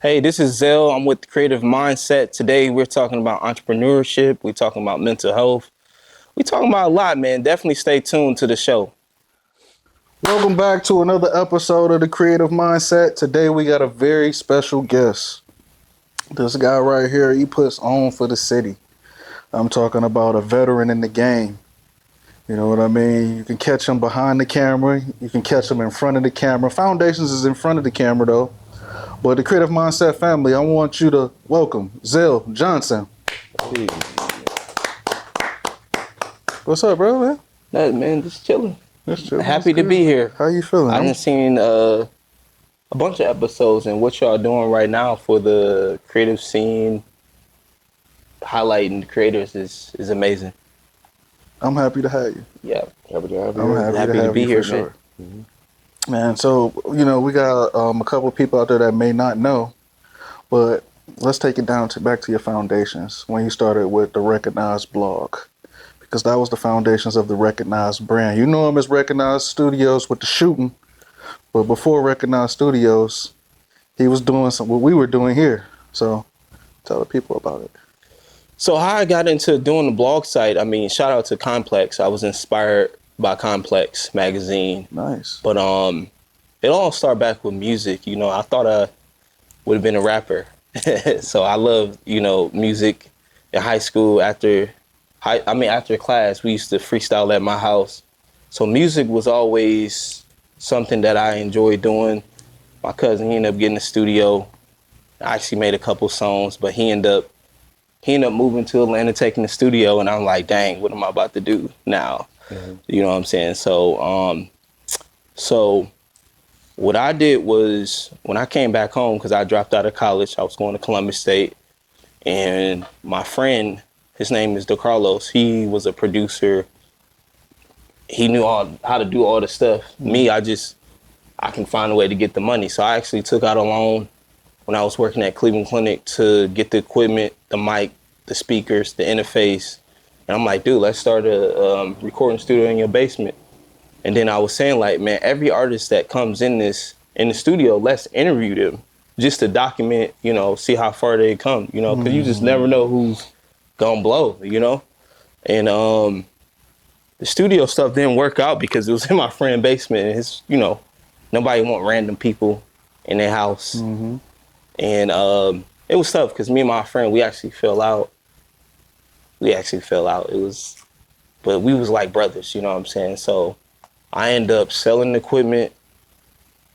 Hey, this is Zelle. I'm with Creative Mindset. Today we're talking about entrepreneurship. We're talking about mental health. We're talking about a lot, man. Definitely stay tuned to the show. Welcome back to another episode of the Creative Mindset. Today we got a very special guest. This guy right here, he puts on for the city. I'm talking about a veteran in the game. You know what I mean? You can catch him behind the camera. You can catch him in front of the camera. Foundations is in front of the camera though. But the Creative Mindset family, I want you to welcome Zelle Johnson. Hey. What's up, bro, man? Nothing, man. Just chilling. Happy to Good. be here. How you feeling? I done seen a bunch of episodes, and what y'all doing right now for the creative scene, highlighting the creators is amazing. I'm happy to have you. Yeah. Happy to have you. I'm happy to be have you here, for sure. man. Man, so, you know, we got a couple of people out there that may not know, but let's take it down back to your foundations when you started with the Recognizze blog, because that was the foundations of the Recognizze brand. You know him as Recognizze Studios with the shooting, but before Recognizze Studios, he was doing what we were doing here. So tell the people about it. So how I got into doing the blog site, I mean, shout out to Complex. I was inspired by Complex magazine. Nice. But it all started back with music. You know, I thought I would have been a rapper. So I loved, music in high school. After class, we used to freestyle at my house. So music was always something that I enjoyed doing. My cousin, he ended up getting a studio. I actually made a couple songs, but he ended up moving to Atlanta, taking the studio, and I'm like, dang, what am I about to do now? Mm-hmm. You know what I'm saying? So what I did was, when I came back home, because I dropped out of college, I was going to Columbus State, and my friend, his name is DeCarlos, he was a producer. He knew how to do all the stuff. Mm-hmm. Me, I can find a way to get the money. So I actually took out a loan when I was working at Cleveland Clinic to get the equipment, the mic, the speakers, the interface. And I'm like, dude, let's start a recording studio in your basement. And then I was saying, like, man, every artist that comes in the studio, let's interview them just to document, see how far they come, because you just never know who's gonna blow, And the studio stuff didn't work out because it was in my friend's basement, and it's, nobody want random people in their house. Mm-hmm. And it was tough because me and my friend, we actually fell out. But we was like brothers, you know what I'm saying? So I ended up selling the equipment.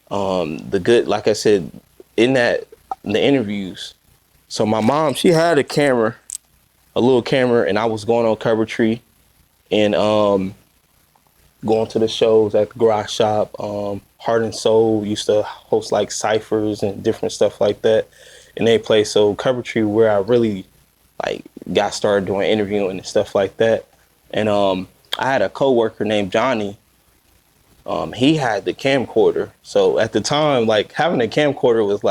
Like I said, in the interviews. So my mom, she had a little camera, and I was going on Cover Tree and going to the shows at the Garage Shop. Heart and Soul used to host like ciphers and different stuff like that. And they play. So Cover Tree, where I really got started doing interviewing and stuff like that. And I had a coworker named Johnny. He had the camcorder. So at the time, having a camcorder was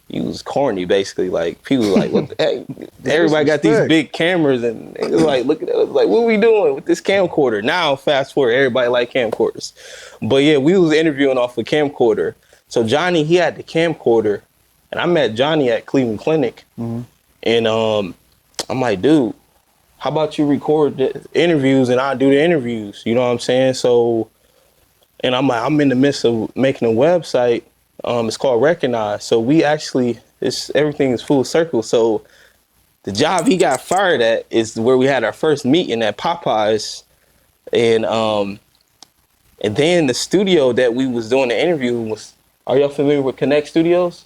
he was corny, basically. People were like, what the heck? Everybody got these big cameras, and it was like, look at that. It was like, what are we doing with this camcorder? Now, fast forward, everybody like camcorders. But yeah, we was interviewing off a camcorder. So Johnny, he had the camcorder, and I met Johnny at Cleveland Clinic. Mm-hmm. And I'm like, dude, how about you record the interviews and I do the interviews? You know what I'm saying? So, and I'm like, I'm in the midst of making a website. It's called Recognizze. So everything is full circle. So the job he got fired at is where we had our first meeting at Popeyes. And then the studio that we was doing the interview was, are y'all familiar with Recognizze Studios?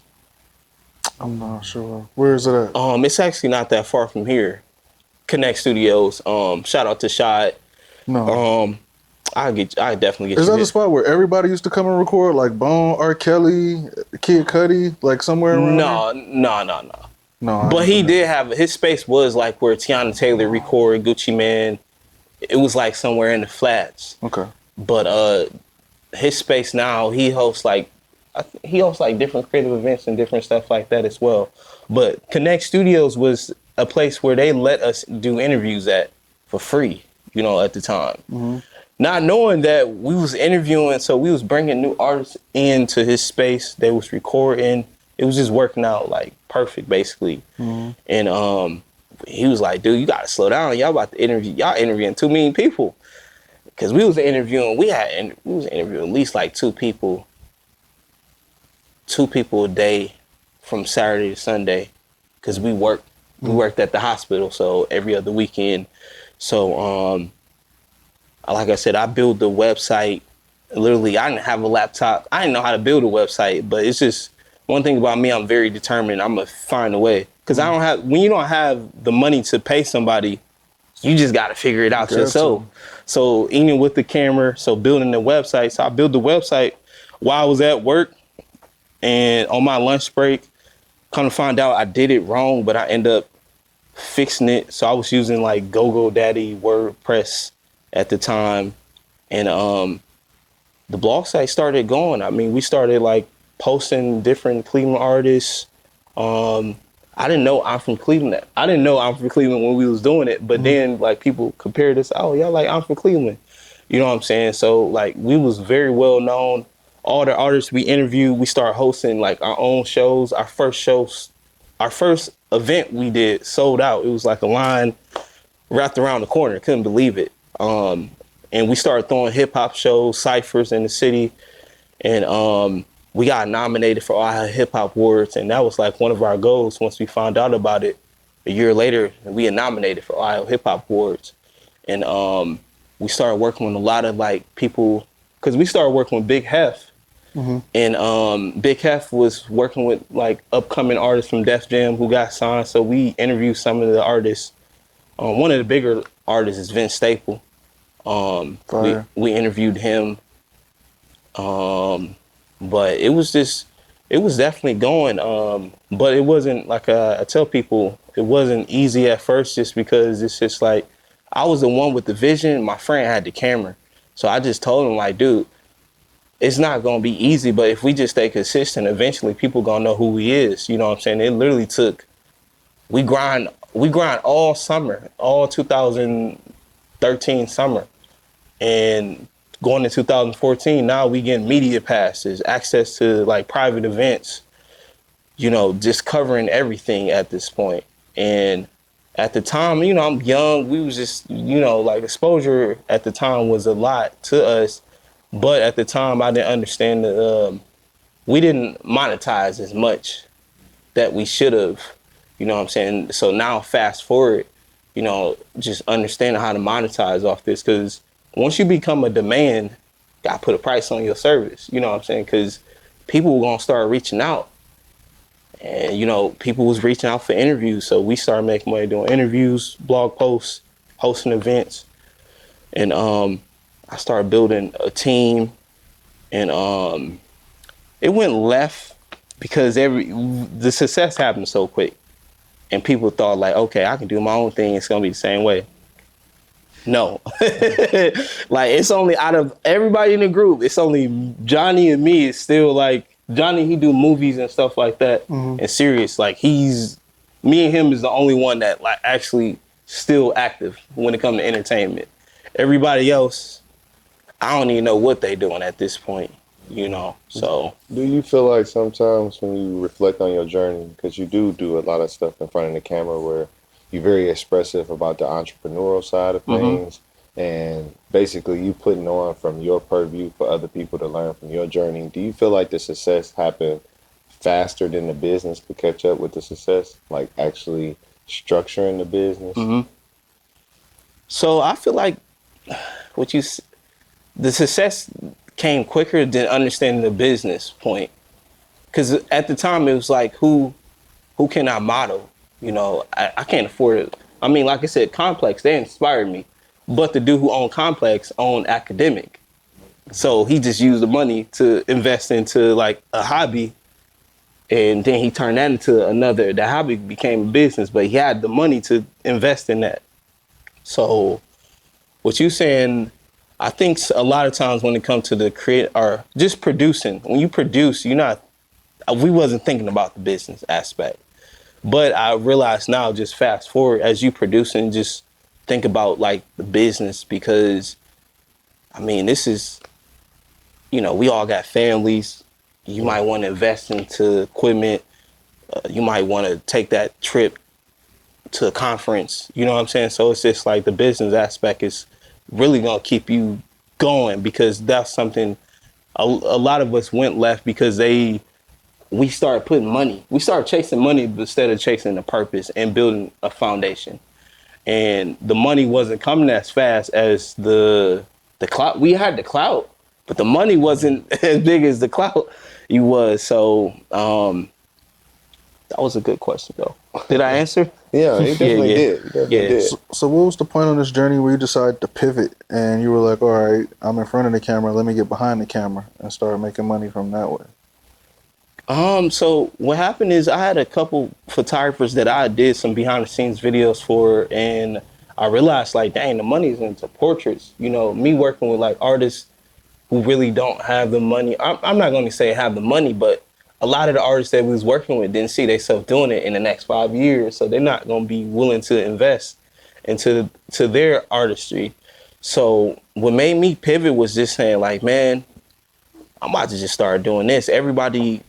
I'm not sure. Where is it at? It's actually not that far from here. Recognizze Studios. Shout out to Shad. No. I definitely get. Is that the spot where everybody used to come and record, like Bone, R. Kelly, Kid Cudi, like somewhere around No. No. But he did have, his space was like where Tiana Taylor recorded, Gucci Mane. It was like somewhere in the flats. Okay. But his space now, he hosts different creative events and different stuff like that as well. But Recognizze Studios was a place where they let us do interviews at for free, at the time. Mm-hmm. Not knowing that we was interviewing, so we was bringing new artists into his space. They was recording. it was just working out like perfect, basically. And he was like, dude, you gotta slow down. Y'all about to interview. Y'all interviewing too many people. Cause we was interviewing. We was interviewing at least like two people a day from Saturday to Sunday. Cause we worked at the hospital, so every other weekend. So like I said, I built the website. Literally, I didn't have a laptop. I didn't know how to build a website, but it's just one thing about me. I'm very determined. I'm gonna find a way. Cause I don't have, when you don't have the money to pay somebody, you just got to figure it out yourself. So even with the camera, so building the website. So I built the website while I was at work and on my lunch break. Come to find out I did it wrong, but I end up fixing it. So I was using like GoDaddy, WordPress at the time. And the blog site started going. I mean, we started like posting different Cleveland artists. I didn't know I'm from Cleveland. I didn't know I'm from Cleveland when we was doing it, but then like people compared us, oh, y'all like I'm from Cleveland. You know what I'm saying? So like we was very well known. All the artists we interviewed, we started hosting like our own shows. Our first event we did sold out. It was like a line wrapped around the corner. Couldn't believe it. And we started throwing hip hop shows, cyphers in the city. And we got nominated for Ohio Hip Hop Awards, and that was like one of our goals. Once we found out about it, a year later, we had nominated for Ohio Hip Hop Awards, and we started working with a lot of like people, because we started working with Big Hef, and Big Hef was working with like upcoming artists from Def Jam who got signed. So we interviewed some of the artists. One of the bigger artists is Vince Staple. We interviewed him. But it was definitely going. But it wasn't like, I tell people, it wasn't easy at first, just because it's just like, I was the one with the vision. My friend had the camera. So I just told him like, dude, it's not going to be easy, but if we just stay consistent, eventually people going to know who he is. You know what I'm saying? It literally took, we grind all summer, all 2013 summer. And going to 2014, now we getting media passes, access to like private events, you know, just covering everything at this point. And at the time, you know, I'm young. We was just, you know, like exposure at the time was a lot to us. But at the time, I didn't understand that we didn't monetize as much that we should have, you know what I'm saying? So now fast forward, you know, just understanding how to monetize off this, because once you become a demand, you got to put a price on your service, you know what I'm saying? Because people were going to start reaching out. And, you know, people was reaching out for interviews. So we started making money doing interviews, blog posts, hosting events. And I started building a team. And it went left because the success happened so quick. And people thought like, okay, I can do my own thing. It's going to be the same way. No. Like, it's only out of everybody in the group, it's only Johnny and me. It's still like, Johnny, he do movies and stuff like that. And serious, like me and him is the only one that like actually still active when it comes to entertainment. Everybody else, I don't even know what they doing at this point, you know, so. Do you feel like sometimes when you reflect on your journey, because you do a lot of stuff in front of the camera where you're very expressive about the entrepreneurial side of things, and basically you putting on from your purview for other people to learn from your journey. Do you feel like the success happened faster than the business could catch up with the success, like actually structuring the business? So I feel like the success came quicker than understanding the business point. Because at the time it was like, who can I model? You know, I can't afford it. I mean, like I said, Complex, they inspired me. But the dude who owned Complex owned Academic. So he just used the money to invest into like a hobby. And then he turned that into the hobby became a business, but he had the money to invest in that. So what you saying, I think a lot of times when it comes to the create or just producing, when you produce, we wasn't thinking about the business aspect. But I realize now, just fast forward, as you producing, just think about like the business, because I mean, this is, you know, we all got families. You might want to invest into equipment. you might want to take that trip to a conference. You know what I'm saying? So it's just like the business aspect is really gonna keep you going, because that's something a lot of us went left because we started putting money. We started chasing money instead of chasing the purpose and building a foundation. And the money wasn't coming as fast as the clout. We had the clout, but the money wasn't as big as the clout you was. So that was a good question, though. Did I answer? Yeah, you definitely yeah. did. You definitely did. So what was the point on this journey where you decided to pivot and you were like, all right, I'm in front of the camera, let me get behind the camera and start making money from that way? So what happened is I had a couple photographers that I did some behind the scenes videos for, and I realized like, dang, the money's into portraits. You know, me working with like artists who really don't have the money. I'm not going to say have the money, but a lot of the artists that we was working with didn't see themselves doing it in the next 5 years, so they're not going to be willing to invest into their artistry. So what made me pivot was just saying like, man, I'm about to just start doing this. Everybody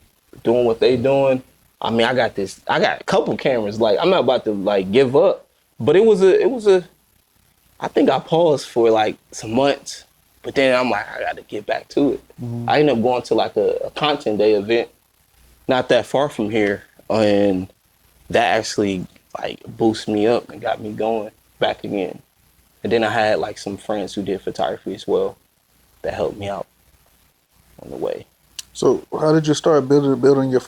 doing what they doing. I mean, I got a couple cameras. Like, I'm not about to like give up, but it was a, I think I paused for like some months, but then I'm like, I got to get back to it. Mm-hmm. I ended up going to like a content day event not that far from here, and that actually like boosted me up and got me going back again. And then I had like some friends who did photography as well that helped me out on the way. So how did you start building your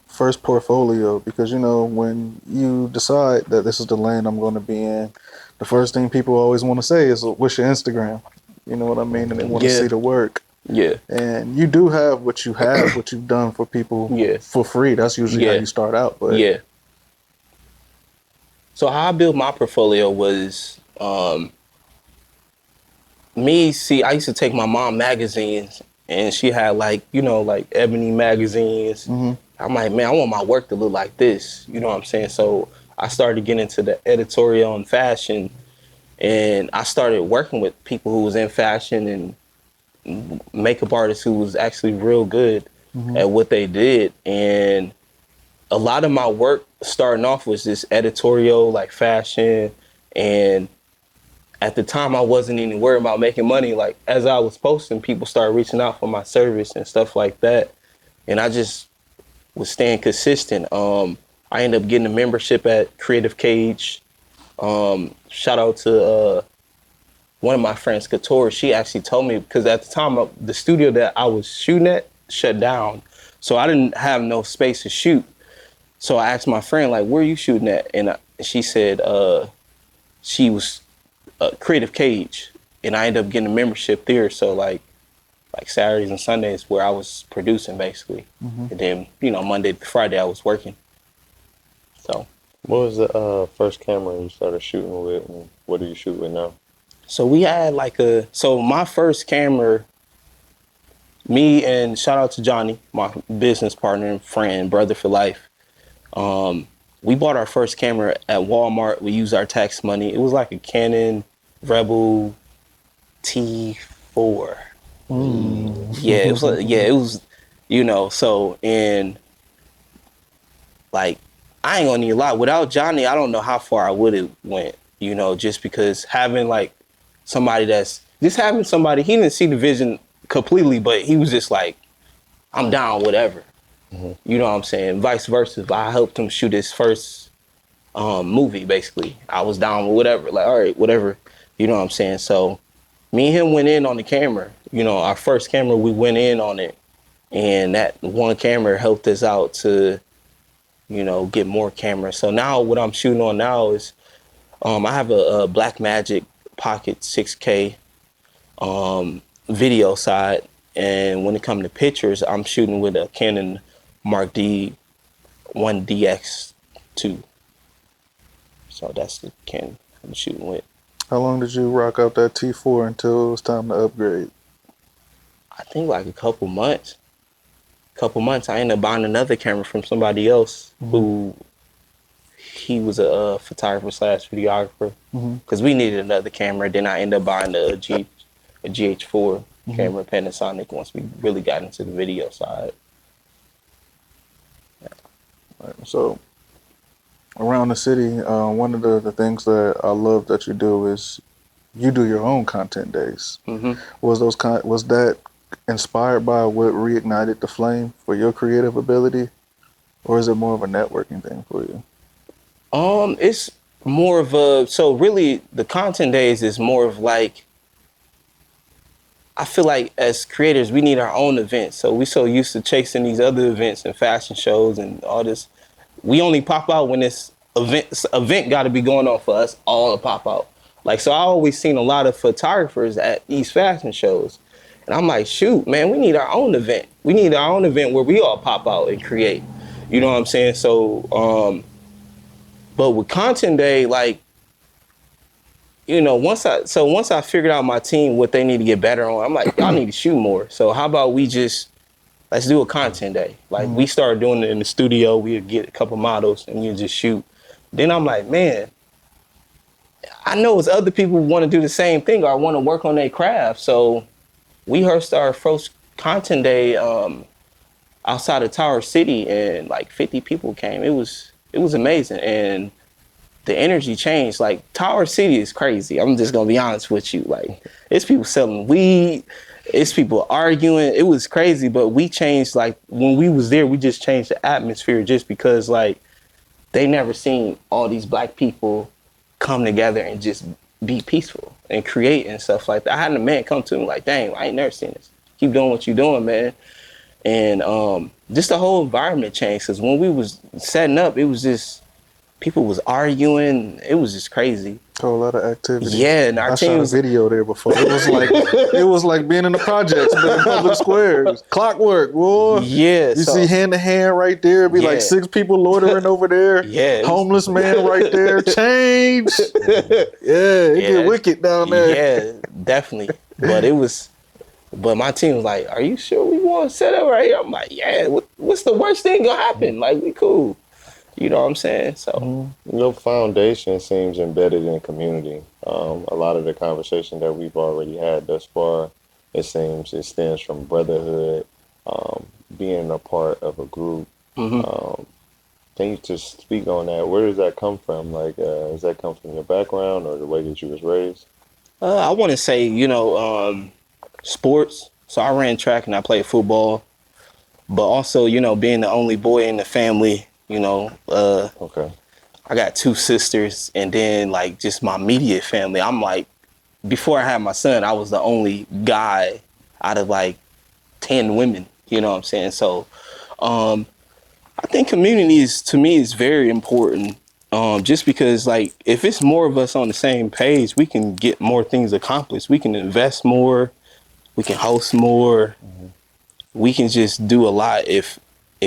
first portfolio? Because, you know, when you decide that this is the lane I'm going to be in, the first thing people always want to say is, what's your Instagram? You know what I mean? And they want to see the work. Yeah. And you do have what you have, what you've done for people for free. That's usually how you start out. But yeah. So how I built my portfolio was I used to take my mom magazines, and she had like, you know, like ebony magazines. Mm-hmm. I'm like, man, I want my work to look like this. You know what I'm saying? So I started getting into the editorial and fashion, and I started working with people who was in fashion and makeup artists who was actually real good at what they did. And a lot of my work starting off was this editorial, like fashion. And at the time, I wasn't even worried about making money. Like, as I was posting, people started reaching out for my service and stuff like that. And I just was staying consistent. I ended up getting a membership at Creative Cage. Shout out to one of my friends, Couture. She actually told me, because at the time, the studio that I was shooting at shut down. So I didn't have no space to shoot. So I asked my friend, like, where are you shooting at? And she said she was Creative Cage. And I ended up getting a membership there. So like Saturdays and Sundays where I was producing, basically. And then, you know, Monday to Friday I was working. So. What was the first camera you started shooting with, and what do you shoot with now? So we had like so my first camera, me and shout out to Johnny, my business partner and friend, brother for life. We bought our first camera at Walmart. We used our tax money. It was like a Canon Rebel T4. Yeah, it was it was, you know, so, and like, I ain't gonna need a lot. Without Johnny, I don't know how far I would have went, you know, just because having like somebody he didn't see the vision completely, but he was just like, I'm down, whatever. You know what I'm saying? Vice versa. I helped him shoot his first movie, basically. I was down with whatever, like, all right, whatever. You know what I'm saying? So me and him went in on the camera. You know, our first camera, we went in on it. And that one camera helped us out to, you know, get more cameras. So now what I'm shooting on now is I have a Blackmagic Pocket 6K video side, and when it comes to pictures, I'm shooting with a Canon Mark D 1DX2. So that's the Canon I'm shooting with. How long did you rock out that T4 until it was time to upgrade? I think like a couple months. I ended up buying another camera from somebody else who he was a photographer / videographer, because we needed another camera. Then I ended up buying a GH4 camera, Panasonic, once we really got into the video side. So around the city, one of the things that I love that you do is you do your own content days. Was that inspired by what reignited the flame for your creative ability, or is it more of a networking thing for you? It's more of a, so really the content days is more of like, I feel like as creators, we need our own events. So we so used to chasing these other events and fashion shows and all this. We only pop out when this event got to be going on for us all to pop out. Like, so I always seen a lot of photographers at these fashion shows. And I'm like, shoot, man, we need our own event. We need our own event where we all pop out and create. You know what I'm saying? So, but with content day, like, you know, once I figured out my team, what they need to get better on, I'm like, y'all need to shoot more. So how about let's do a content day. Like we started doing it in the studio. We'd get a couple models and we'd just shoot. Then I'm like, man, I know it's other people who want to do the same thing or want to work on their craft. So we hosted our first content day outside of Tower City, and like 50 people came. It was amazing, and the energy changed. Like Tower City is crazy. I'm just gonna be honest with you. Like it's people selling weed, it's people arguing. It was crazy, but we changed. Like when we was there, we just changed the atmosphere just because like they never seen all these black people come together and just be peaceful and create and stuff like that. I had a man come to me like, dang, I ain't never seen this. Keep doing what you're doing, man. And just the whole environment changed, because when we was setting up, it was just people was arguing. It was just crazy. A whole lot of activity. Yeah, and our team shot a video there before. It was like being in the projects, but in public squares. Clockwork, boy. Yeah. You see hand to hand right there. Be like 6 people loitering over there. Yeah. Homeless man right there. Change. Yeah, it get wicked down there. Yeah, definitely. But my team was like, are you sure we want to set up right here? I'm like, yeah, what's the worst thing gonna happen? Like, we cool. You know what I'm saying? So your foundation seems embedded in community. A lot of the conversation that we've already had thus far, it seems it stems from brotherhood, being a part of a group. Can you just speak on that? Where does that come from? Like, does that come from your background or the way that you was raised? I want to say, sports. So I ran track and I played football, but also, being the only boy in the family, Okay. I got 2 sisters, and then like just my immediate family. I'm like, before I had my son, I was the only guy out of like 10 women, you know what I'm saying? So I think community to me is very important. Just because like if it's more of us on the same page, we can get more things accomplished. We can invest more, we can host more, we can just do a lot if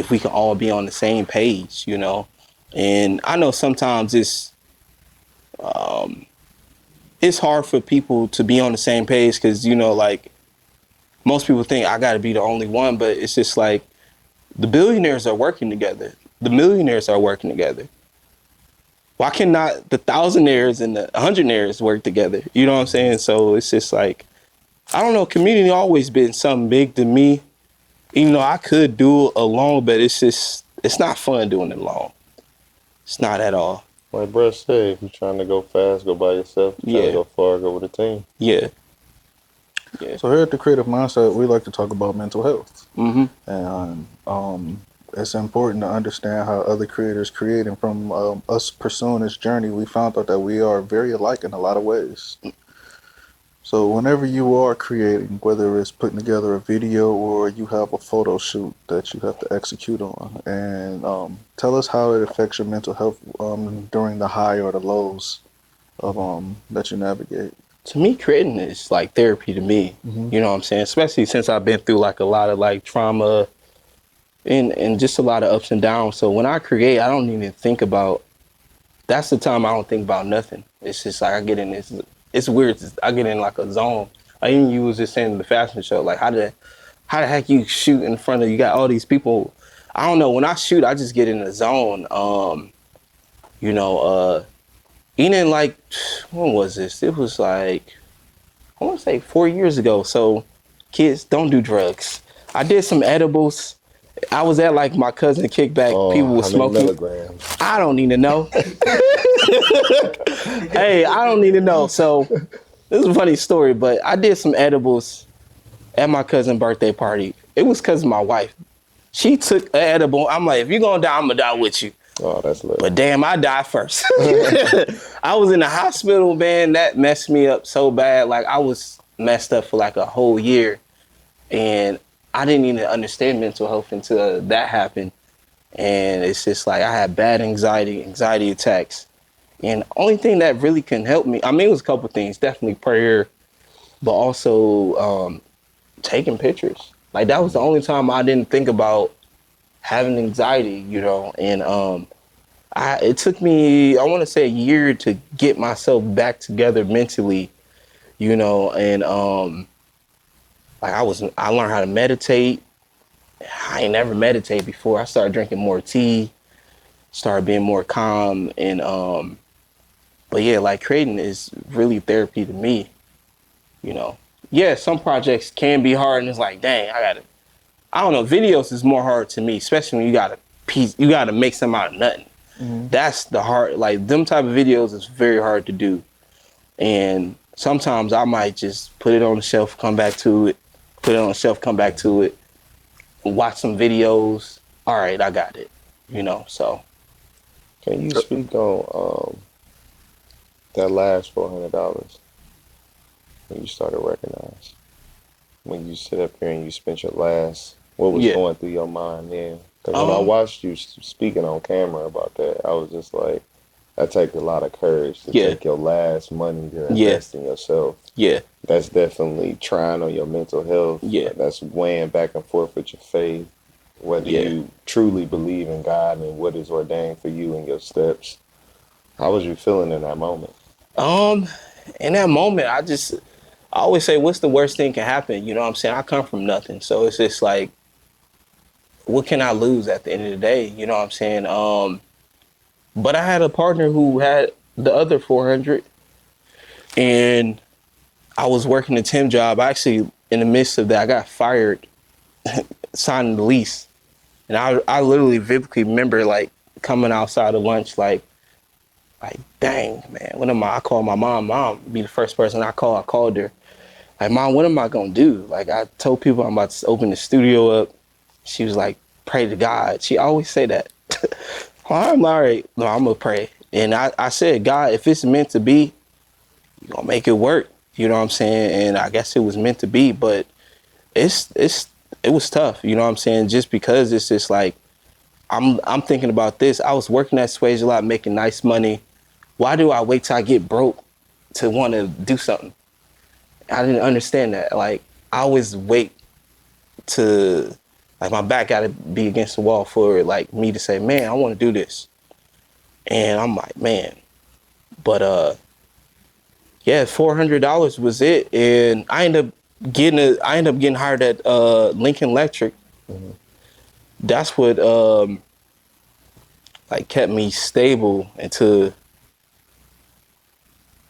we can all be on the same page, And I know sometimes it's hard for people to be on the same page because, like most people think I got to be the only one, but it's just like the billionaires are working together. The millionaires are working together. Why cannot the thousandaires and the hundredaires work together? You know what I'm saying? So it's just like, I don't know, community always been something big to me. Even though I could do it alone, but it's not fun doing it alone. It's not at all. Like Bruh said, if you're trying to go fast, go by yourself. If you're trying to go far, go with a team. Yeah. So here at the Creative Mindset, we like to talk about mental health. And it's important to understand how other creators create. And from us pursuing this journey, we found out that we are very alike in a lot of ways. So whenever you are creating, whether it's putting together a video or you have a photo shoot that you have to execute on, and tell us how it affects your mental health during the high or the lows of that you navigate. To me, creating is like therapy to me. You know what I'm saying? Especially since I've been through like a lot of like trauma and just a lot of ups and downs. So when I create, I don't even think about, that's the time I don't think about nothing. It's just like I get in this, it's weird. I get in like a zone. Like even you was just saying in the fashion show, like how the heck you shoot in front of, you got all these people. I don't know. When I shoot, I just get in a zone. Even like, when was this? It was like, I want to say 4 years ago. So kids, don't do drugs. I did some edibles I was at like my cousin kickback. People Oh, were how many smoking. milligrams? I don't need to know. Hey, I don't need to know. So this is a funny story, but I did some edibles at my cousin's birthday party. It was because of my wife. She took an edible. I'm like, if you're gonna die, I'm gonna die with you. Oh, that's lit. But damn, I died first. I was in the hospital, man. That messed me up so bad. Like I was messed up for like a whole year. And I didn't even understand mental health until that happened. And it's just like I had bad anxiety attacks. And the only thing that really can help me, I mean, it was a couple things, definitely prayer, but also taking pictures. Like that was the only time I didn't think about having anxiety, you know. And it took me, I want to say, a year to get myself back together mentally, you know. And like I learned how to meditate. I ain't never meditated before. I started drinking more tea, started being more calm, and but yeah, like creating is really therapy to me, you know. Yeah, some projects can be hard, and it's like, dang, I don't know, videos is more hard to me, especially when you gotta make some out of nothing. That's the hard, like them type of videos is very hard to do. And sometimes I might just put it on the shelf, come back to it, watch some videos. All right, I got it, you know, so. Can you speak on that last $400 when you started Recognize? When you sit up here and you spent your last, what was Yeah. going through your mind then? Because when I watched you speaking on camera about that, I was just like, that takes a lot of courage to take your last money to invest in yourself. Yeah. That's definitely trying on your mental health. Yeah. That's weighing back and forth with your faith, whether you truly believe in God and what is ordained for you and your steps. How was you feeling in that moment? In that moment, I always say, what's the worst thing can happen? You know what I'm saying? I come from nothing. So it's just like, what can I lose at the end of the day? You know what I'm saying? But I had a partner who had the other 400, and I was working a temp job. Actually, in the midst of that, I got fired, signing the lease. And I literally vividly remember like coming outside of lunch, like, dang, man, what am I called my mom. Mom be the first person I call. I called her. Like, Mom, what am I gonna do? Like, I told people I'm about to open the studio up. She was like, pray to God. She always say that. I'm all right. No, I'm gonna pray. And I said, God, if it's meant to be, you're gonna make it work. You know what I'm saying? And I guess it was meant to be, but it was tough. You know what I'm saying? Just because it's just like, I'm thinking about this. I was working at Swage a lot, making nice money. Why do I wait till I get broke to want to do something? I didn't understand that. Like, I always wait to, like, my back got to be against the wall for, like, me to say, man, I want to do this. And I'm like, man. But, yeah, $400 was it. And I ended up getting hired at Lincoln Electric. Mm-hmm. That's what, like, kept me stable until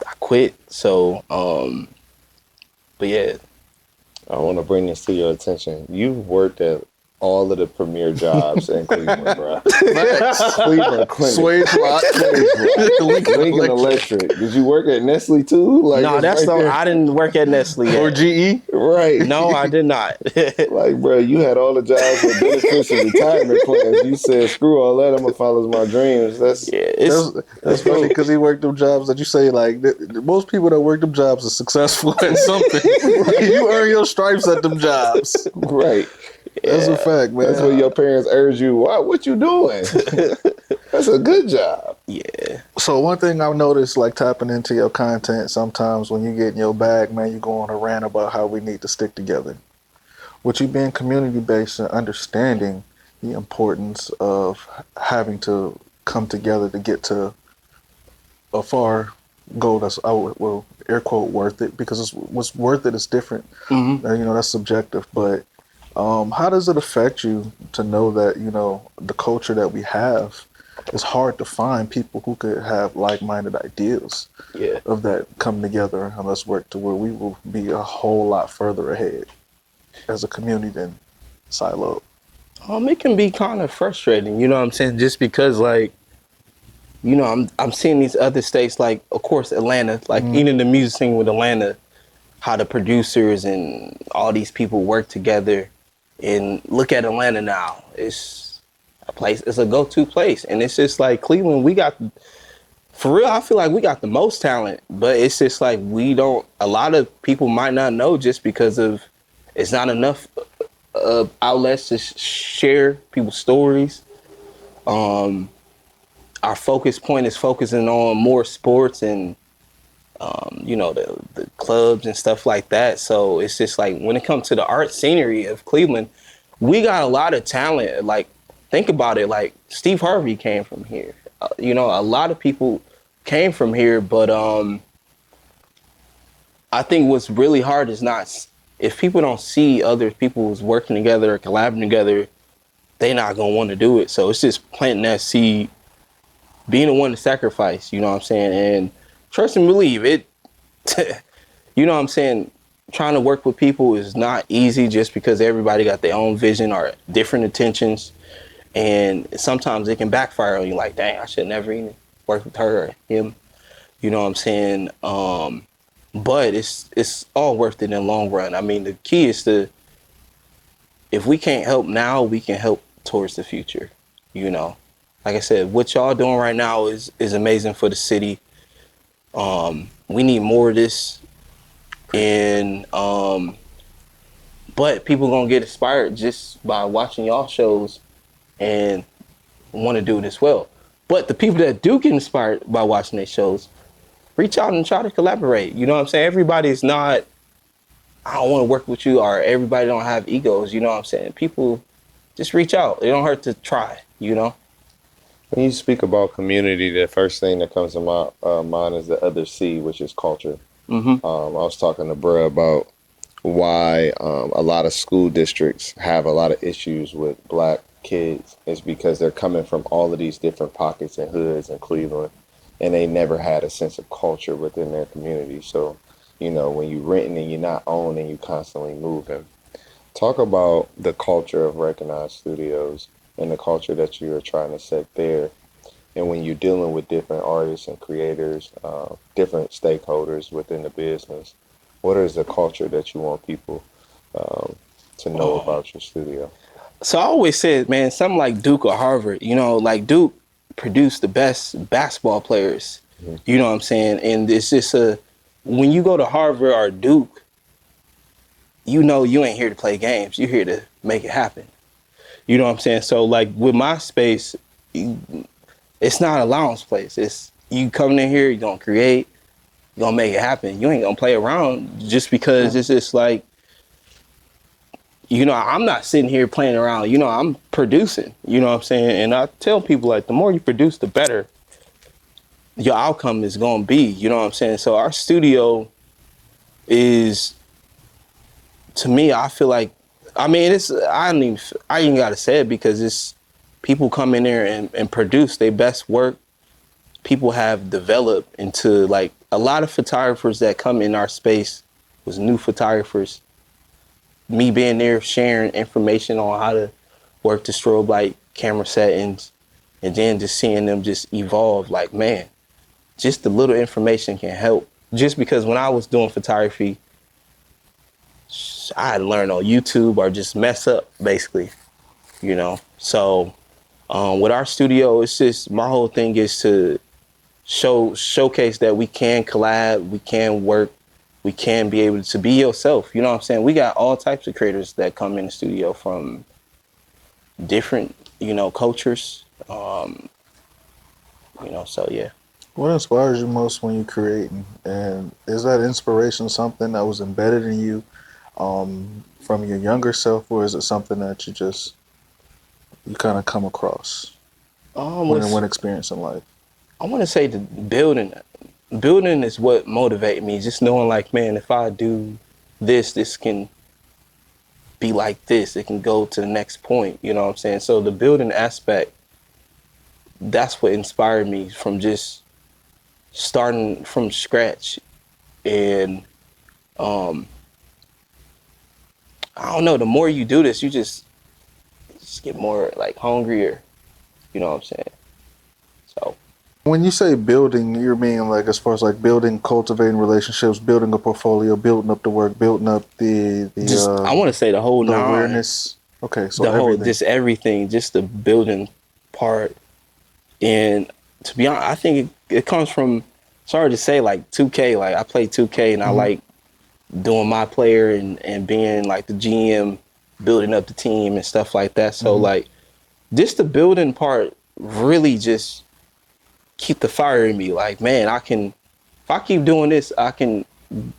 I quit. So, but yeah. I want to bring this to your attention. You've worked at all of the premier jobs in Cleveland, bro. Cleveland Clinic. Swage Rock. Lincoln Electric. Did you work at Nestle too? Like, No, that's right I didn't work at Nestle yet. Or GE? Right. No, I did not. Like, bro, you had all the jobs with benefits and retirement plans. You said, screw all that, I'm going to follow my dreams. That's funny because he worked them jobs that you say, like, most people that work them jobs are successful at something. You earn your stripes at them jobs. Right. That's a fact, man. That's what your parents urge you. What you doing? That's a good job. Yeah. So one thing I've noticed, like tapping into your content, sometimes when you get in your bag, man, you go on a rant about how we need to stick together. With you being community-based and understanding the importance of having to come together to get to a far goal that's, well, air quote, worth it, because what's worth it is different. Mm-hmm. You know, that's subjective, but how does it affect you to know that, you know, the culture that we have, it's hard to find people who could have like-minded ideas of that come together and let's work to where we will be a whole lot further ahead as a community than siloed? It can be kind of frustrating, you know what I'm saying? Just because, like, you know, I'm seeing these other states, like, of course, Atlanta, like, even the music scene with Atlanta, how the producers and all these people work together. And look at Atlanta now. It's a place, it's a go-to place. And it's just like Cleveland, we got, for real, I feel like we got the most talent, but it's just like we don't, a lot of people might not know just because of, it's not enough outlets to share people's stories. Um, our focus point is focusing on more sports and you know, the clubs and stuff like that. So it's just like when it comes to the art scenery of Cleveland, we got a lot of talent. Like, think about it. Like, Steve Harvey came from here. You know, a lot of people came from here, but I think what's really hard is not, if people don't see other people's working together or collaborating together, they not gonna want to do it. So it's just planting that seed, being the one to sacrifice. You know what I'm saying? And trust and believe it. You know what I'm saying? Trying to work with people is not easy just because everybody got their own vision or different intentions. And sometimes it can backfire on you like, dang, I should never even work with her or him. You know what I'm saying? But it's all worth it in the long run. I mean, the key is to, if we can't help now, we can help towards the future. You know, like I said, what y'all doing right now is amazing for the city. We need more of this. And but people gonna get inspired just by watching y'all shows and want to do it as well. But the people that do get inspired by watching their shows, reach out and try to collaborate. You know what I'm saying? Everybody's not, I don't want to work with you, or everybody don't have egos. You know what I'm saying? People just reach out. It don't hurt to try, you know? When you speak about community, the first thing that comes to my mind is the other C, which is culture. Mm-hmm. I was talking to Bruh about why a lot of school districts have a lot of issues with black kids. Is because they're coming from all of these different pockets and hoods in Cleveland, and they never had a sense of culture within their community. So, you know, when you renting and you're not owning, you constantly moving. Talk about the culture of Recognizze Studios and the culture that you're trying to set there. And when you're dealing with different artists and creators, different stakeholders within the business, what is the culture that you want people to know about your studio? So I always said, man, something like Duke or Harvard, you know, like Duke produced the best basketball players. Mm-hmm. You know what I'm saying? And it's just when you go to Harvard or Duke, you know you ain't here to play games. You're here to make it happen. You know what I'm saying? So like with my space, it's not a lounge place. It's you coming in here, you're gonna create, you're gonna make it happen. You ain't gonna play around just because it's just like, you know, I'm not sitting here playing around. You know, I'm producing. You know what I'm saying? And I tell people, like, the more you produce, the better your outcome is gonna be. You know what I'm saying? So our studio is, to me, I feel like, I mean, I ain't gotta say it because it's people come in there and produce their best work. People have developed into, like, a lot of photographers that come in our space was new photographers. Me being there, sharing information on how to work the strobe light camera settings, and then just seeing them just evolve. Like, man, just the little information can help. Just because when I was doing photography, I had to learn on YouTube or just mess up, basically, you know. So with our studio, it's just, my whole thing is to showcase that we can collab, we can work, we can be able to be yourself. You know what I'm saying? We got all types of creators that come in the studio from different, you know, cultures. You know, so yeah. What inspires you most when you're creating? And is that inspiration something that was embedded in you from your younger self, or is it something that you kind of come across when experiencing life? I want to say the building is what motivated me. Just knowing, like, man, if I do this, this can be like this. It can go to the next point. You know what I'm saying? So the building aspect, that's what inspired me from just starting from scratch. And I don't know, the more you do this, you just just get more like hungrier. You know what I'm saying? So When you say building, you mean like as far as like building, cultivating relationships, building a portfolio, building up the work, building up just I want to say the whole the nine, awareness. Okay, so the whole everything. just everything, just the building part. And to be honest, I think it comes from, sorry to say, like 2K. Like I play 2K and I like doing my player and being like the GM, building up the team and stuff like that. So like just the building part really just keep the fire in me. Like, man, if I keep doing this, I can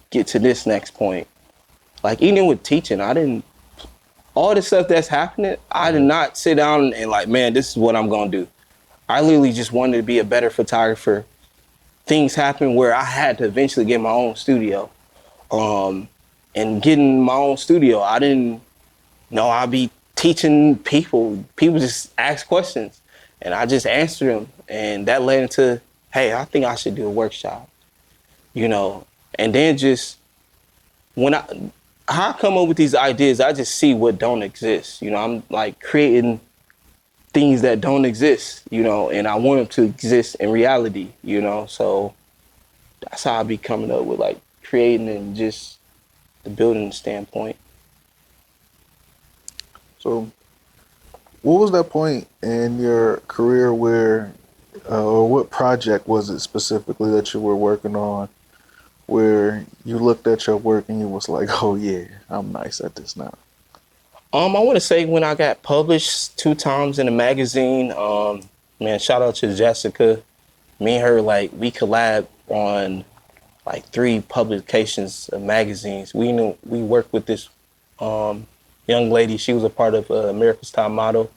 get to this next point. Like even with teaching, all the stuff that's happening, I did not sit down and like, man, this is what I'm gonna do. I literally just wanted to be a better photographer. Things happened where I had to eventually get my own studio. And getting my own studio, I didn't know I'd be teaching people. People just ask questions and I just answer them. And that led into, hey, I think I should do a workshop, you know? And then just how I come up with these ideas, I just see what don't exist. You know, I'm like creating things that don't exist, you know, and I want them to exist in reality, you know? So that's how I be coming up with like creating and just the building standpoint. So, what was that point in your career where, or what project was it specifically that you were working on, where you looked at your work and you was like, oh yeah, I'm nice at this now? I want to say when I got published 2 times in a magazine, man, shout out to Jessica. Me and her, like, we collabed on like 3 publications of magazines. We worked with this young lady. She was a part of America's Top Model.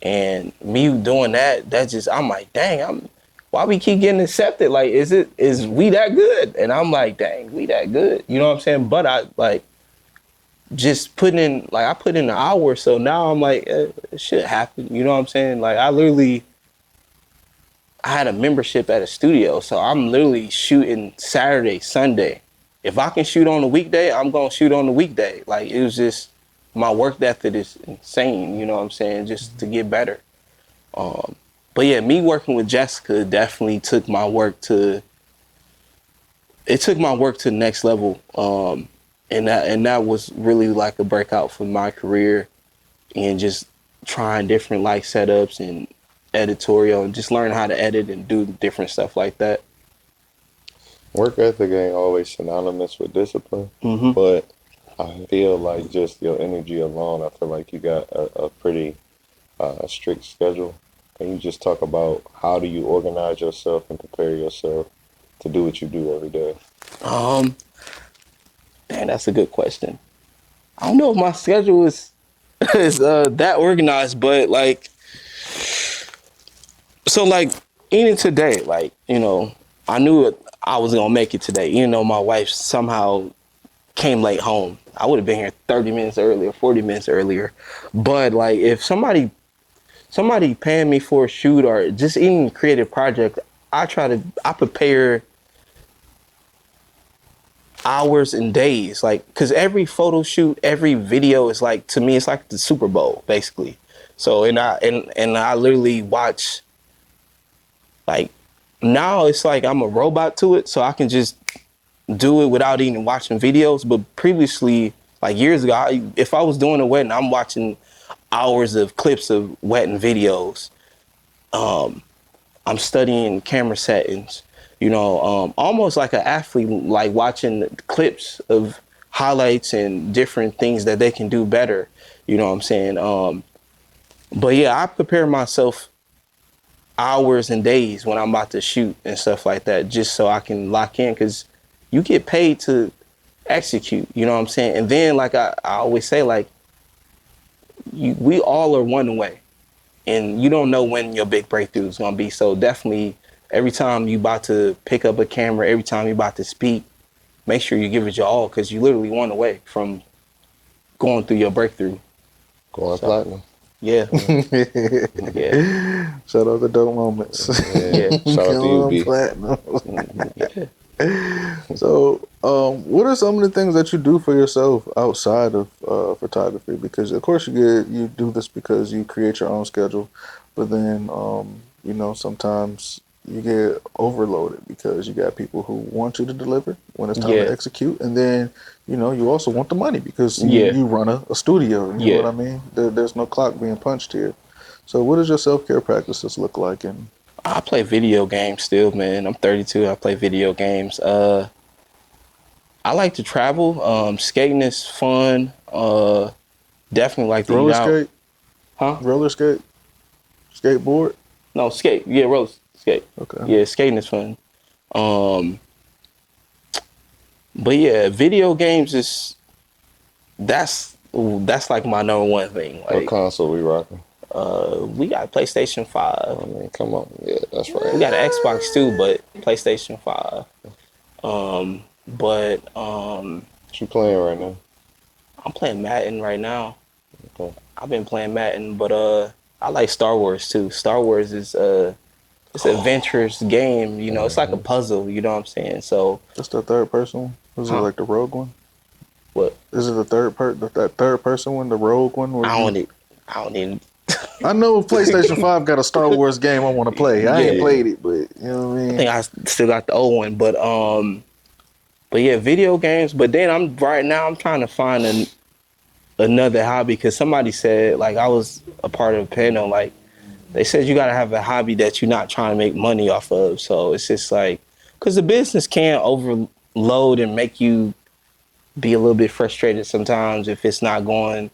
And me doing that just, I'm like, dang, why we keep getting accepted? Like, is we that good? And I'm like, dang, we that good. You know what I'm saying? But I like just putting in, like I put in an hour or so. Now I'm like, it should happen. You know what I'm saying? Like I had a membership at a studio. So I'm literally shooting Saturday, Sunday. If I can shoot on a weekday, I'm going to shoot on the weekday. Like it was just, my work ethic is insane. You know what I'm saying? Just to get better. But yeah, me working with Jessica definitely took my work to the next level. And that was really like a breakout for my career and just trying different like setups and editorial and just learning how to edit and do different stuff like that. Work ethic ain't always synonymous with discipline, but I feel like just your energy alone, I feel like you got a pretty strict schedule. Can you just talk about how do you organize yourself and prepare yourself to do what you do every day? Man, that's a good question. I don't know if my schedule is that organized, but like, so like even today, like, you know, I knew I was gonna make it today. Even though my wife somehow came late home, I would have been here 30 minutes earlier, 40 minutes earlier. But like, if somebody paying me for a shoot or just even creative project, I prepare hours and days, like, cause every photo shoot, every video is like, to me, it's like the Super Bowl, basically. So, and I literally watch, like, now it's like I'm a robot to it, so I can just do it without even watching videos. But previously, like years ago, if I was doing a wedding, I'm watching hours of clips of wedding videos. I'm studying camera settings, you know, almost like an athlete, like watching clips of highlights and different things that they can do better. You know what I'm saying? But yeah, I prepare myself hours and days when I'm about to shoot and stuff like that, just so I can lock in, because you get paid to execute, you know what I'm saying? And then, like I always say, like, we all are one away. And you don't know when your big breakthrough is gonna be. So definitely, every time you about to pick up a camera, every time you about to speak, make sure you give it your all, because you literally one away from going through your breakthrough. Going platinum. Yeah. Yeah. Shout out to Dope Moments. Yeah. Shout out to you, B. Platinum. Yeah. So, What are some of the things that you do for yourself outside of photography? Because of course you do this because you create your own schedule, but then you know, sometimes you get overloaded because you got people who want you to deliver when it's time to Yeah. execute, and then you know you also want the money because Yeah. you run a studio. You know what Yeah. I mean? There's no clock being punched here. So what does your self-care practices look like? And I play video games still, man. I'm 32. I play video games. I like to travel. Skating is fun. Definitely like to eat roller out. skate, Huh? roller skate, skateboard. No, skate. Yeah, roller skate. Okay. Yeah, skating is fun. Um, but yeah, video games is that's like my number one thing. What Like, console we rocking? we got PlayStation 5. I mean, come on. Yeah, that's We right. got an Xbox too, but PlayStation 5. But What you playing right now? I'm playing Madden right now. Okay. I've been playing Madden, but I like Star Wars too. Star Wars is it's an adventurous game, you know, it's like a puzzle, you know what I'm saying? So That's the third person one? Was it Huh. like the rogue one? what Is it the that third person one, the rogue one? Where I don't even I know PlayStation 5 got a Star Wars game I want to play. I ain't Yeah. played it, but you know what I I mean? think I still got the old one, but yeah, video games, but then I'm trying to find another hobby because somebody said, like, I was a part of a panel, like they said you got to have a hobby that you're not trying to make money off of. So it's just like, because the business can overload and make you be a little bit frustrated sometimes if it's not going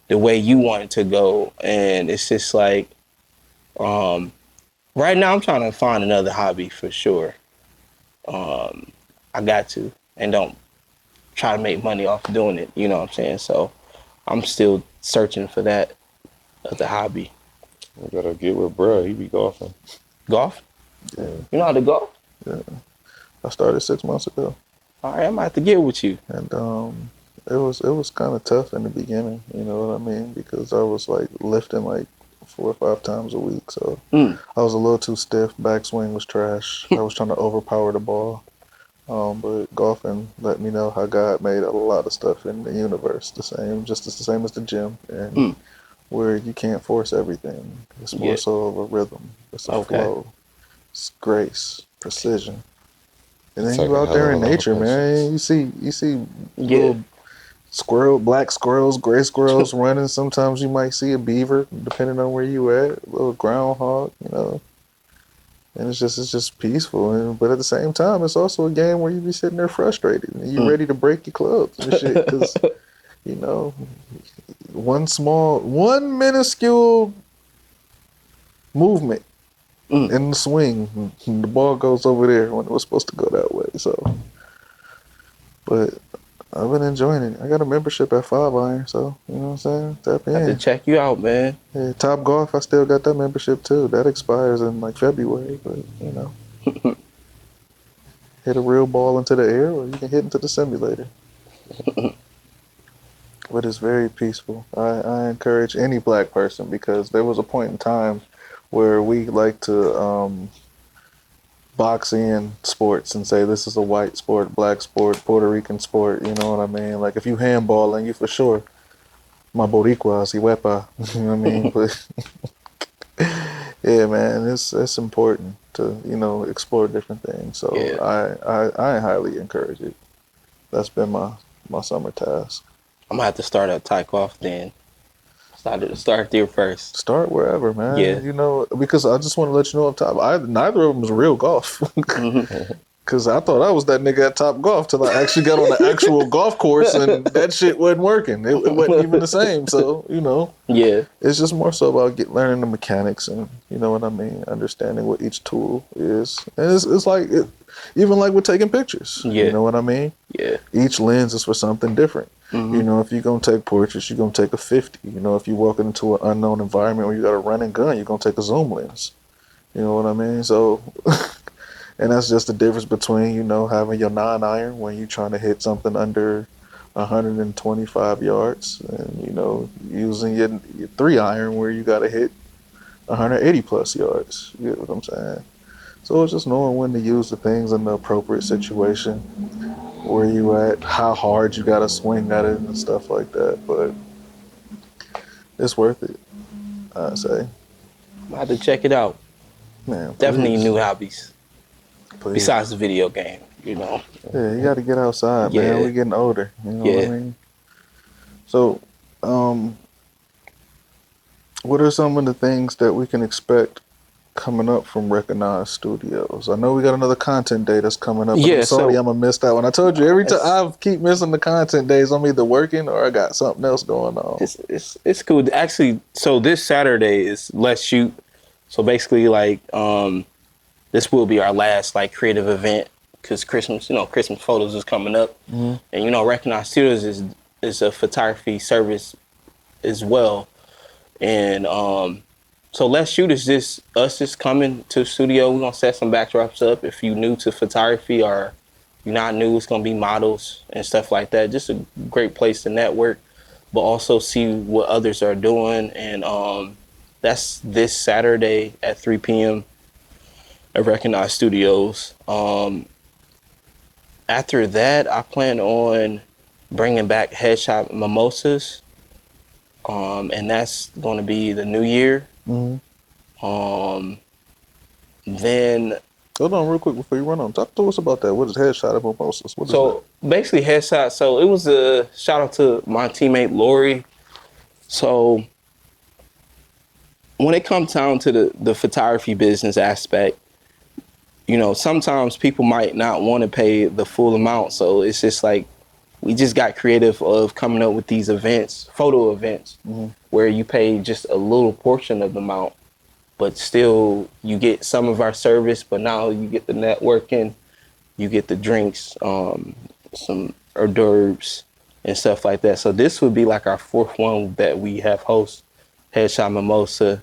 the way you want it to go. And it's just like, right now I'm trying to find another hobby for sure. I got to, and don't try to make money off doing it. You know what I'm saying? So I'm still searching for that other hobby. We gotta get with bruh. He be golfing. Golf? Yeah. You know how to golf? I started 6 months ago, All right, I'm gonna have to get with you. and it was kind of tough in the beginning. You know what I mean? Because I was like lifting like 4 or 5 times a week, so Mm. I was a little too stiff. Backswing was trash. I was trying to overpower the ball. But golfing let me know how God made a lot of stuff in the universe just the same as the gym, and where you can't force everything. It's more Yeah. so of a rhythm. It's a Okay. flow. It's grace, precision. And then Take you a out hell there of in a lot of nature, man. patience. You see Yeah. little black squirrels, gray squirrels running. Sometimes you might see a beaver, depending on where you at. A little groundhog, you know. And it's just peaceful, but at the same time, it's also a game where you be sitting there frustrated and you ready to break your clubs and shit because you know one minuscule movement in the swing, and the ball goes over there when it was supposed to go that way. So, but I've been enjoying it. I got a membership at 5 Iron, so you know what I'm saying. Tap I have to in. check you out, man. Yeah, Top Golf, I still got that membership too. That expires in like February, but you know. Hit a real ball into the air, or you can hit into the simulator. But it's very peaceful. I encourage any black person, because there was a point in time where we like to box in sports and say this is a white sport, black sport, Puerto Rican sport. You know what I mean? Like if you handballing, you for sure my boricua, si huepa. You know what I mean? But yeah, man, it's important to explore different things. So Yeah. I highly encourage it. That's been my summer task. I'm gonna have to start at Takeoff then. Start there first. Start wherever, man. Yeah. You know, because I just want to let you know up top, neither of them is real golf. Because I thought I was that nigga at Top Golf till I actually got on the actual golf course, and that shit wasn't working. It wasn't even the same. So, Yeah. it's just more so about learning the mechanics and, you know what I mean, understanding what each tool is. And it's like, even like with taking pictures. Yeah. You know what I mean? Yeah. Each lens is for something different. You know, if you're going to take portraits, you're going to take a 50. You know, if you're walking into an unknown environment where you got a running gun, you're going to take a zoom lens. You know what I mean? So, and that's just the difference between, having your 9-iron when you're trying to hit something under 125 yards and, using your 3-iron where you got to hit 180 plus yards. You get what I'm saying? So it's just knowing when to use the things in the appropriate situation, where you at, how hard you gotta swing at it and stuff like that. But it's worth it, I say. I have to check it out. Man, Definitely please. new hobbies Please. besides the video game. You know. Yeah, you gotta get outside, man. Yeah. We're getting older. You know what I Yeah. mean? So, what are some of the things that we can expect coming up from Recognizze Studios? I know we got another content day that's coming up, and I'm Yeah. sorry I'm gonna miss that one. I told you every time It's, I keep missing the content days, I'm either working or I got something else going on. it's cool. Actually, so this Saturday is Let's Shoot. So basically, like, this will be our last like creative event because Christmas, Christmas photos is coming up, Mm-hmm. and Recognizze Studios is a photography service as well, and so Let's Shoot is just us just coming to the studio. We're gonna set some backdrops up. If you new to photography or you're not new, it's gonna be models and stuff like that. Just a great place to network, but also see what others are doing. And that's this Saturday at 3 p.m. at Recognizze Studios. After that, I plan on bringing back Headshot Mimosas, and that's going to be the new year. Mm-hmm. Then Hold on real quick before you run on. Talk to us about that. What is Headshot of Mimosas? What is so basically Headshot. So it was a shout out to my teammate Lori. So when it comes down to the photography business aspect, sometimes people might not want to pay the full amount. So it's just like we just got creative of coming up with these events, photo events, where you pay just a little portion of the amount, but still you get some of our service, but now you get the networking, you get the drinks, some hors d'oeuvres and stuff like that. So this would be like our fourth one that we have host, Headshot Mimosa.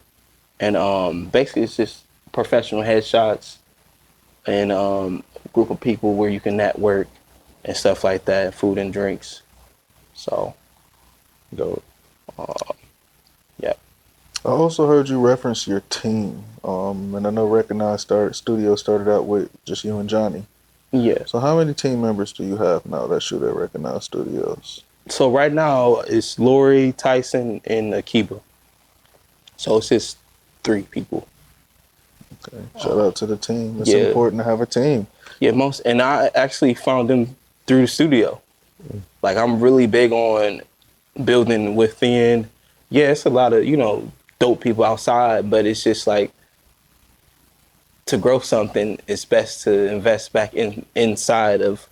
And basically it's just professional headshots and group of people where you can network and stuff like that, food and drinks. So, dope? yeah. I also heard you reference your team, and I know Recognizze Studios started out with just you and Johnny. Yeah. So how many team members do you have now that shoot at Recognizze Studios? So right now it's Lori, Tyson, and Akiba. So it's just 3 people. Okay. Shout out to the team. It's Yeah. important to have a team. Yeah, and I actually found them through the studio. Like I'm really big on building within. Yeah, it's a lot of, dope people outside, but it's just like to grow something, it's best to invest back inside of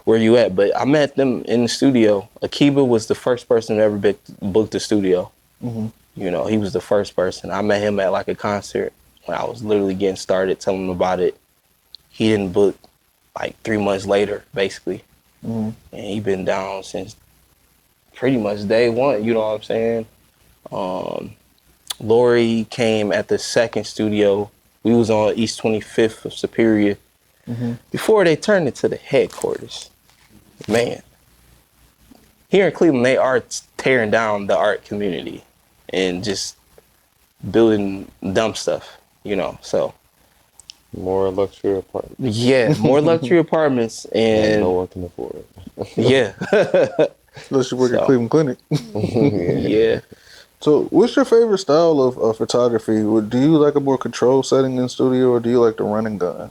where you at. But I met them in the studio. Akiba was the first person to ever booked the studio. Mm-hmm. He was the first person. I met him at like a concert when I was literally getting started, telling him about it. He didn't book like 3 months later, basically. Mm-hmm. And he been down since pretty much day one, you know what I'm saying? Lori came at the second studio. We was on East 25th of Superior before they turned it to the headquarters. Man, here in Cleveland, they are tearing down the art community and just building dumb stuff, so. More luxury apartments. Yeah, more luxury apartments and no one can afford it. Yeah. Unless you work at Cleveland Clinic. Yeah. So what's your favorite style of photography? Do you like a more controlled setting in studio, or do you like the run and gun?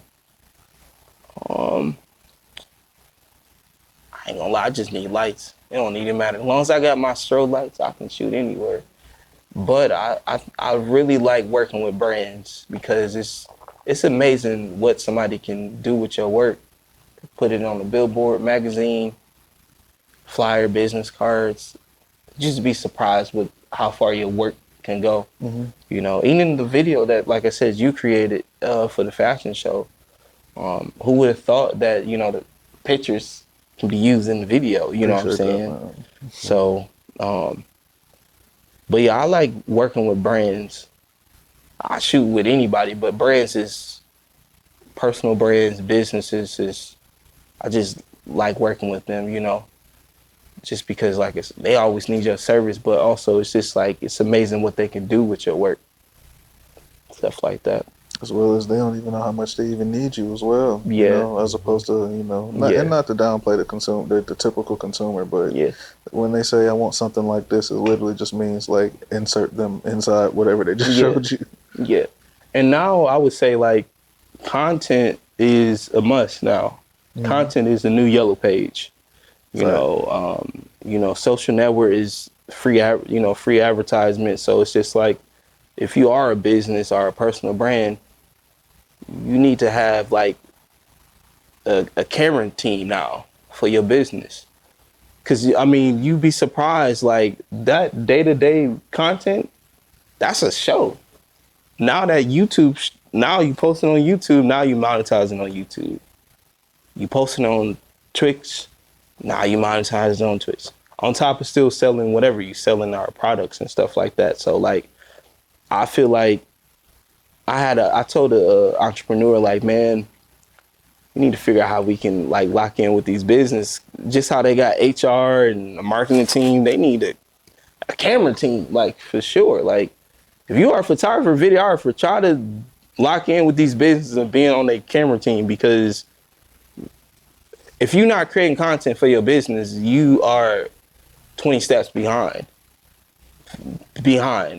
I ain't gonna lie, I just need lights. It don't even matter. As long as I got my strobe lights, I can shoot anywhere. But I really like working with brands because it's amazing what somebody can do with your work. Put it on a billboard, magazine, flyer, business cards. Just be surprised with how far your work can go. Even the video that, like I said, you created for the fashion show. Who would have thought that, the pictures can be used in the video, you know what I'm saying? So, but yeah, I like working with brands. I shoot with anybody, but brands is personal brands, businesses I just like working with them, just because they always need your service, but also it's just like, it's amazing what they can do with your work. Stuff like that. As well as they don't even know how much they even need you as well, Yeah. as opposed to, Yeah. not to downplay the typical consumer, but Yeah. when they say I want something like this, it literally just means like insert them inside whatever they just Yeah. showed you. Yeah. And now I would say like content is a must now. Content is the new yellow page. Fact. Social network is free, free advertisement. So it's just like, if you are a business or a personal brand, you need to have like a camera team now for your business. Cause I mean, you'd be surprised, like that day-to-day content, that's a show. Now that now you posting on YouTube, now you monetizing on YouTube. You posting on Twitch, now you monetizing on Twitch. On top of still selling whatever you selling our products and stuff like that. So like, I feel like I told a entrepreneur like, man, we need to figure out how we can like lock in with these business. Just how they got HR and a marketing team, they need a camera team, like for sure. Like if you are a photographer, videographer, try to lock in with these businesses and being on a camera team, because if you're not creating content for your business, you are 20 steps behind.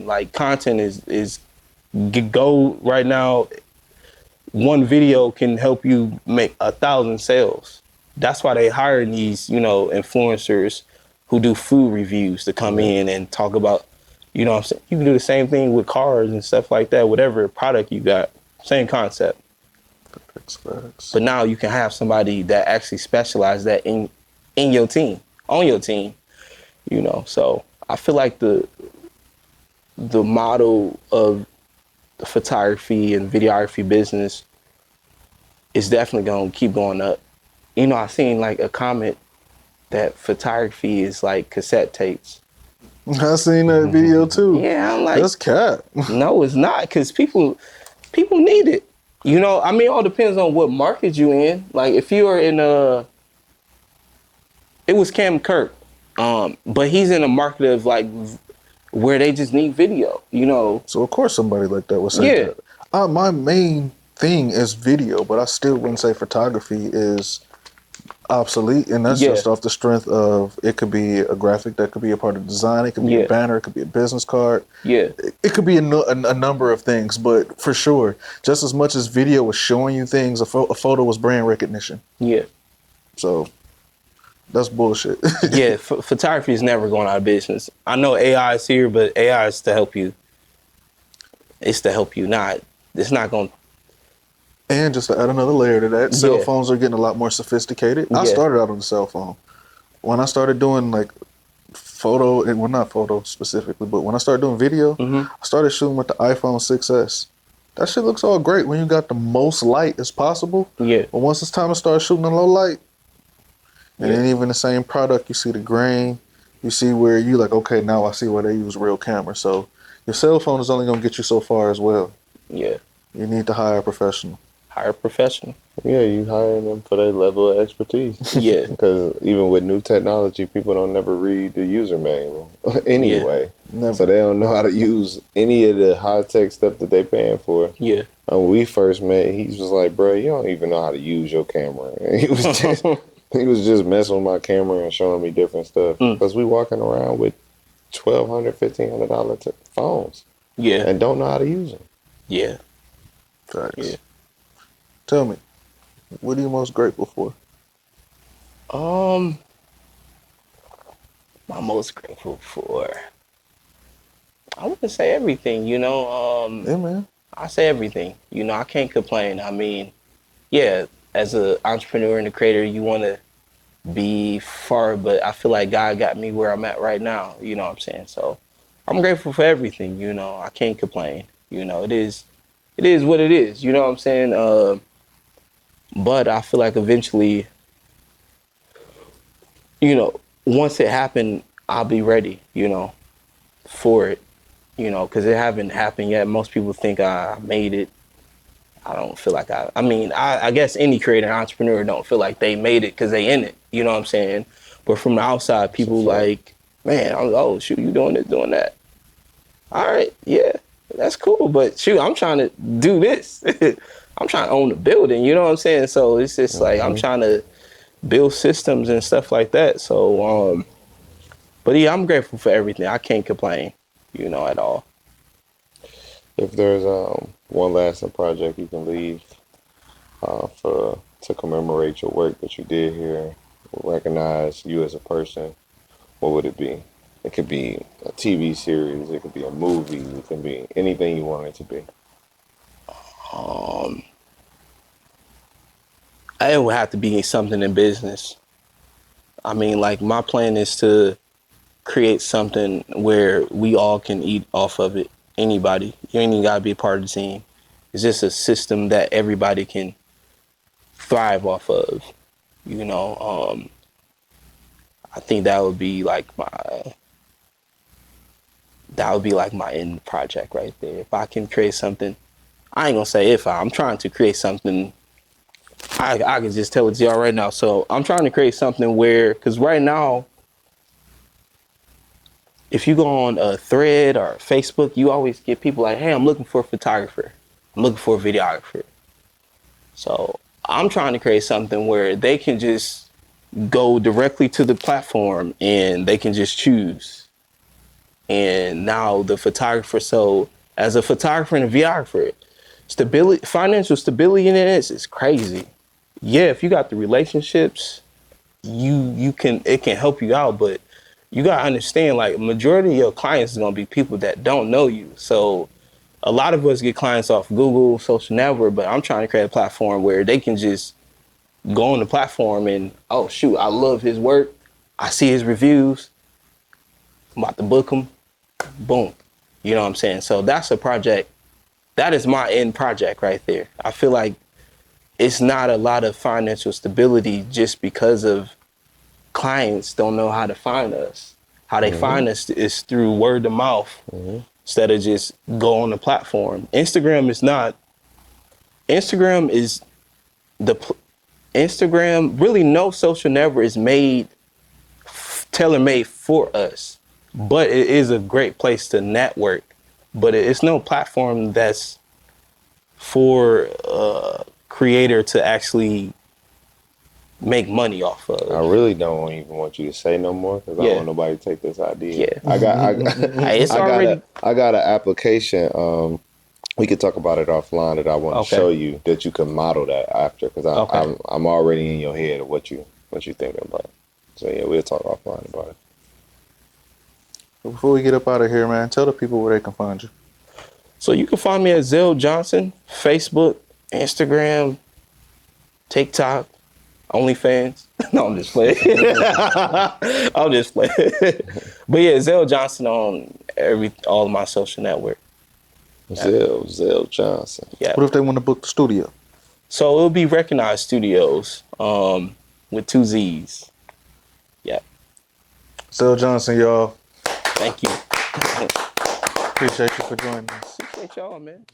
Like content is go right now. One video can help you make 1,000 sales. That's why they hire these, influencers who do food reviews to come in and talk about, what I'm saying? You can do the same thing with cars and stuff like that, whatever product you got, same concept. Facts. But now you can have somebody that actually specializes that in your team, on your team, So I feel like the model of the photography and videography business is definitely going to keep going up. I seen like a comment that photography is like cassette tapes. I seen that video too. Yeah, I'm like, that's cap. no, it's not, because people need it. I mean, it all depends on what market you in. Like if you are in it was Cam Kirk, but he's in a market of like where they just need video, So of course somebody like that would say Yeah. that. My main thing is video, but I still wouldn't say photography is obsolete, and that's Yeah. just off the strength of it could be a graphic that could be a part of the design, it could be Yeah. a banner, it could be a business card, Yeah. it could be a number of things, but for sure, just as much as video was showing you things, a photo was brand recognition. Yeah. So that's bullshit. Yeah, photography is never going out of business. I know AI is here, but AI is to help you. It's to help you, it's not going to. And just to add another layer to that, cell Yeah. phones are getting a lot more sophisticated. I Yeah. started out on the cell phone. When I started doing like photo, and well, not photo specifically, but when I started doing video, I started shooting with the iPhone 6S. That shit looks all great when you got the most light as possible. Yeah. But once it's time to start shooting in low light, and Yeah. then even the same product, you see the grain, you see where you like, okay, now I see where they use real cameras. So your cell phone is only going to get you so far as well. Yeah. You need to hire a professional. Hire a professional. Yeah, you hiring them for their level of expertise. Yeah. Because even with new technology, people don't never read the user manual anyway. Never. So they don't know how to use any of the high-tech stuff that they paying for. Yeah. When we first met, he was like, bro, you don't even know how to use your camera. And he was just messing with my camera and showing me different stuff. Because we walking around with $1,200, $1,500 phones. Yeah. And don't know how to use them. Yeah. Facts. Yeah. Tell me, what are you most grateful for? My most grateful for, I wouldn't say everything, Yeah, man. I say everything. I can't complain. I mean, yeah, as an entrepreneur and a creator, you want to be far, but I feel like God got me where I'm at right now. You know what I'm saying? So I'm grateful for everything. I can't complain. It is what it is. You know what I'm saying? But I feel like eventually, once it happened, I'll be ready, for it, because it haven't happened yet. Most people think I made it. I don't feel like I guess any creator and entrepreneur don't feel like they made it because they in it. You know what I'm saying? But from the outside, people like, man, oh, shoot, you doing this, doing that. All right, yeah. that's cool, but shoot, I'm trying to do this. I'm trying to own the building, you know what I'm saying? So it's just like I'm trying to build systems and stuff like that. So but yeah, I'm grateful for everything. I can't complain, at all. If there's one lasting project you can leave to commemorate your work that you did here, recognize you as a person, what would it be? It could be a TV series, it could be a movie, it could be anything you want it to be. Um it would have to be something in business. I mean, like, my plan is to create something where we all can eat off of it. Anybody. You ain't even gotta be a part of the team. It's just a system that everybody can thrive off of. I think that would be like my end project right there. If I can create something, I ain't gonna say I'm trying to create something. I can just tell it to y'all right now. So I'm trying to create something where, because right now, if you go on a thread or Facebook, you always get people like, hey, I'm looking for a photographer. I'm looking for a videographer. So I'm trying to create something where they can just go directly to the platform and they can just choose. And now the photographer, so as a photographer and a videographer, financial stability in it is crazy. Yeah, if you got the relationships, it can help you out, but you gotta understand, like, majority of your clients is gonna be people that don't know you. So a lot of us get clients off Google, social network, but I'm trying to create a platform where they can just go on the platform and, oh shoot, I love his work. I see his reviews. I'm about to book him. Boom. You know what I'm saying? So that's a project. That is my end project right there. I feel like it's not a lot of financial stability just because of clients don't know how to find us. How they find us is through word of mouth instead of just go on the platform. Instagram is Instagram, really no social network is tailor-made for us, but it is a great place to network. But it's no platform that's for a creator to actually make money off of. I really don't even want you to say no more because I don't want nobody to take this idea. Yeah. It's I got an application. We could talk about it offline that I want to show you that you can model that after, because I'm already in your head of what you thinking about. So yeah, we'll talk offline about it. Before we get up out of here, man, tell the people where they can find you. So you can find me at Zelle Johnson, Facebook, Instagram, TikTok, OnlyFans. No, I'm just playing. I'm just playing. But yeah, Zelle Johnson on all of my social network. Zelle Johnson. Yeah. What if they want to book the studio? So it'll be Recognizze Studios, with 2 Z's. Yeah. Zelle Johnson, y'all. Thank you. Appreciate you for joining us. Appreciate y'all, man.